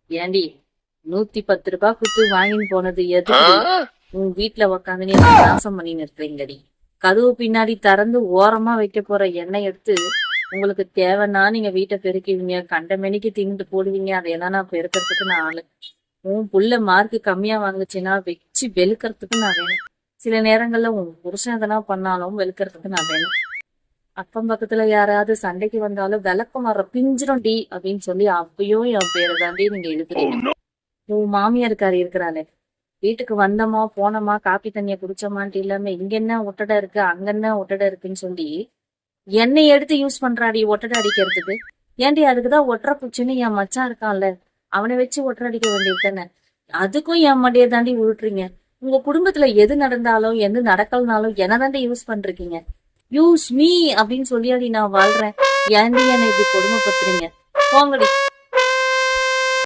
ஏண்டி 110 ரூபாய் குத்து வாங்கின்னு போனது எதுக்கு? உன் வீட்டுல உக்காந்து நீ நாசம் பண்ணின்னு இருக்கிறீங்கடி. கதவு பின்னாடி திறந்து ஓரமா வைக்க போற எண்ணெய் எடுத்து உங்களுக்கு தேவைன்னா நீங்க வீட்டை பெருக்குவீங்க, கண்டமேனிக்கு தின்னுட்டு போடுவீங்க. அதையெல்லாம் நான் பெருக்கிறதுக்கு நான் ஆளு. உன் புள்ள மார்க்கு கம்மியா வாங்குச்சுன்னா வச்சு வெளுக்கிறதுக்கு நான் வேணும். சில நேரங்கள்ல உன் புருஷன் எதனா பண்ணாலும் வெளுக்கிறதுக்கு நான் வேணும். அக்கம் பக்கத்துல யாராவது சண்டைக்கு வந்தாலும் விளக்கம் வர்ற பிஞ்சிரும் டி அப்படின்னு சொல்லி அப்பயும் என் பேரை தாண்டி நீங்க எழுதுறீங்க. உன் மாமியாருக்காரு இருக்கிறாளே, வீட்டுக்கு வந்தோமா போனோமா காப்பி தண்ணிய குடிச்சோமான்ட்டு இல்லாம இங்க என்ன ஒட்டடை இருக்கு அங்க என்ன ஒட்டடை இருக்குன்னு சொல்லி எண்ணெய் எடுத்து யூஸ் பண்றாடி ஒட்டடை அடிக்கிறதுக்கு. ஏன்டி அதுக்குதான் ஒட்டுற பூச்சின்னு என் மச்சான் இருக்கான்ல, அவனை வச்சு ஒட்டடை அடிக்க வேண்டியது தானே. அதுக்கும் என் மண்டைய தாண்டி உருட்டுறீங்க. உங்க குடும்பத்துல எது நடந்தாலும் எது நடக்கலனாலும் என்ன தாண்டி யூஸ் பண்றீங்க. யூஸ் மீ அப்படின்னு சொல்லியாடி நான் வாழ்றேன். ஏன்டி என்னை இப்படி கொடுமைப்படுத்துறீங்க? போங்கடி.